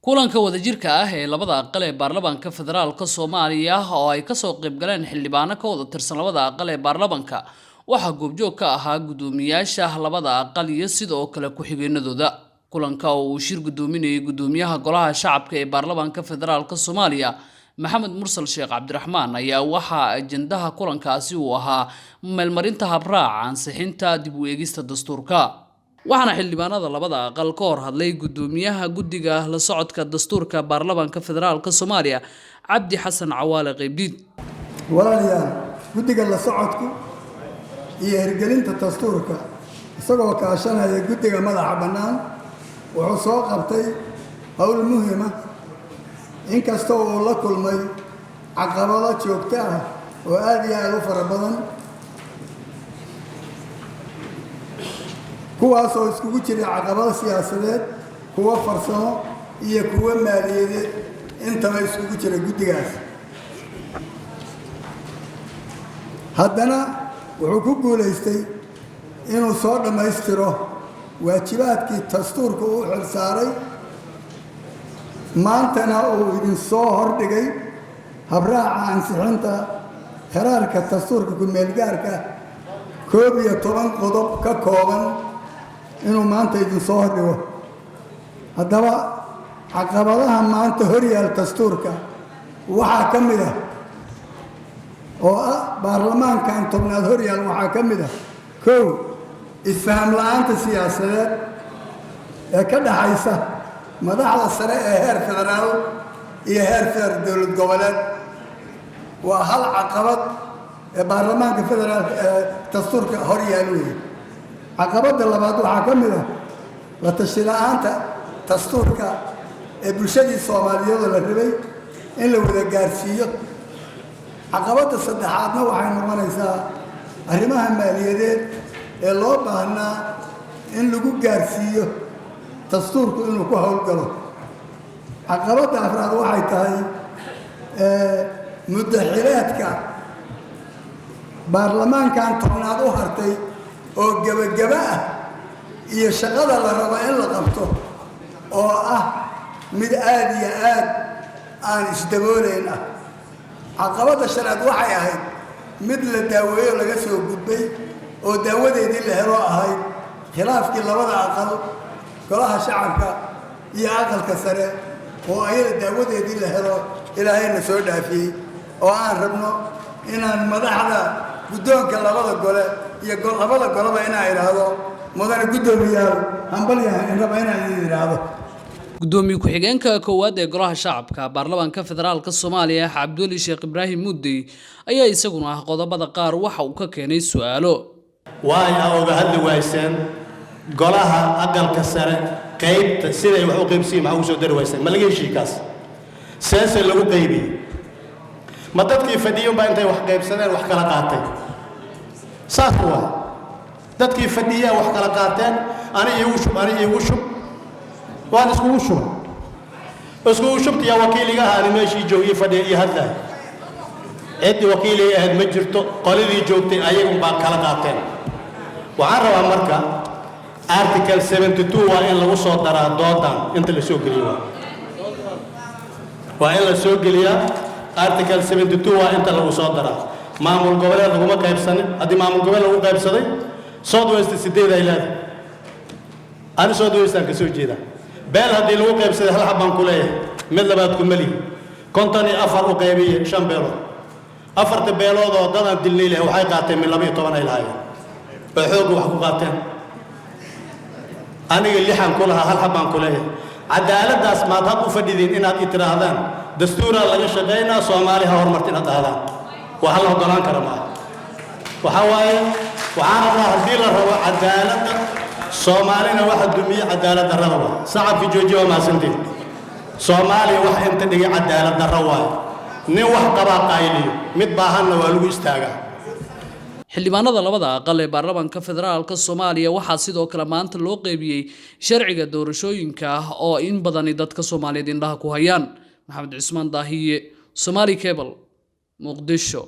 kulanka wadajirka ah ee labada aqal ee baarlamaanka federaalka Soomaaliya oo ay ka soo qayb galeen xildhibaano ka wada tirsan labada aqal ee baarlamaanka waxa goobjoog ka ahaa gudoomiyaasha labada aqal iyo sidoo kale ku xigeenadooda kulanka oo uu shir gudoominayay gudoomiyaha golaha shacabka ee baarlamaanka federaalka Soomaaliya Maxamed Mursal Sheekh Cabdiraxmaan ayaa waxa ajendaha kulankaasi uu ahaa meelmarinta habraaca ansixinta dib u eegista dastuurka waxaana xildhibaanada labada aqal ka hor hadlay gudoomiyaha guddiga la socodka dastuurka baarlamaanka federaalka Soomaaliya Cabdi Xasan Cawaale Qeybdiid walaalayaal guddiga la socodku iyo hirgelinta dastuurka isagoo kaashanaya guddiga madaxa bannaan wuxuu soo qabtay hawl muhiim ah inkastoo uu la kulmay caqabado joogto ah oo aad iyo aad u fara badan kuwaas oo iskugu jiray caqabado siyaasadeed kuwa farsamo iyo kuwa maaliyadeed intaba iskugu jira guddigaas haddana wuxuu ku guulaystay inuu soo dhammaystiro waajibaadkii dastuurka uu xilsaaray maantana uu idin soo hordhigay habraaca ansixinta qaraarka dastuurka ku-meelgaarka 11 qodob ka kooban inuu maanta idin soo hordhigo haddaba caqabadaha maanta horyaal dastuurka waxaa ka mid ah oo ah baarlamaankan tobnaad horyaal waxaa ka mid ah kow isfaham la'aanta siyaasadeed ee ka dhaxaysa madaxda sare ee heer federaal iyo heer dowlad goboleed waa hal caqabad ee baarlamaanka federaalka ee dastuurka horyaal weeye caqabadda labaad waxaa ka mid ah la tashi la'aanta dastuurka ee bulshadii Soomaaliyeed la rabay in la wada gaarsiiyo caqabadda saddexaadna waxay noqonaysaa arrimaha maaliyadeed ee loo baahnaa in lagu gaarsiiyo dastuurku inuu ku howlgalo caqabadda afraad waxay tahay muddaxileedka baarlamaankan tobnaad u hartay oo gabagaba ah iyo shaqada la rabo in la qabto oo ah mid aad iyo aad aan isdaboolayn ah caqabadda shanaad waxay ahayd mid la daaweeyo laga soo gudbay oo daawadeedii la helo ahayd khilaafkii labada aqal golaha shacabka iyo aqalka sare oo ayada daawadeedii la helo ilaahayna soo dhaafiyey oo aan rabno inaan madaxda guddoonka labada gole iyo labada goleba inaan idhaahdo mudane guddoomiyaal hambalyaha in raba inaan idhaahdo gudoomiye ku-xigeenka koowaad ee golaha shacabka baarlamaanka federaalka Soomaaliya Cabduuli Sheekh Ibraahim Muudey ayaa isaguna ah qodobada qaar waxa uu ka keenay su'aalo waaya uga hadli waaysan golaha aqalka sare qaybta siday wax u qaybsiin ma u soo dari waaysan ma laga heshiis kaas saasa lagu qaybi ma dadkii fadhiyo baa intay wax qaybsadeen wax kala qaatay saas waa dadkii fadhiya wax kala qaateen ani iigu shub waan iskugu shubtiya wakiiliga ahaa meeshii joogay fadhiya iyo hadlay cid wakiilay ahayd ma jirto qoladii joogtay ayagu baa kala qaateen waxaan rabaa marka article 72 waa in lagu soo daraa doodan inta la soo geliyo waa in la soo geliyaa article 72 waa inta lagu soo daraa maamul goboleed laguma qaybsanin haddii maamul goboleed lagu qaybsaday South West 8 ay leedahay ani South West aan ka soo jeedaa beel haddii lagu qaybsaday hal xabaan ku leeyahay mid labaad ku mali kontani afar u qaybiyay 5 beelood afarta beelood oo dadaan dilnay leh waxay qaateen min 12 ay lahaayeen oo xoog wax ku qaateen aniga lixan ku lahaa hal xabaan ku leeyahay cadaaladaas maad had u fadhidin inaad itiraahdaan dastuura laga shaqeynaa Soomaaliya horumartin hadaan waxa la ogolaan kara ma waxa waaye waxaan rabaa haddii la rabo cadaaladda Soomaalina waxa dumiye cadaalad darrada sacabki joojiyo ma santiin Soomaaliya wax inta dhigay cadaalad darro waay nin wax qaba qayliyo mid baahanna waa lagu istaagaa xildhibaanada labada aqal ee baarlamaanka federaalka Soomaaliya waxa sidoo kale maanta loo qaybiyay sharciga doorashooyinka oo in badan dadka Soomaaliyeed indhaha ku hayaan Maxamed Cismaan Daahiye Somali Cable Muqdisho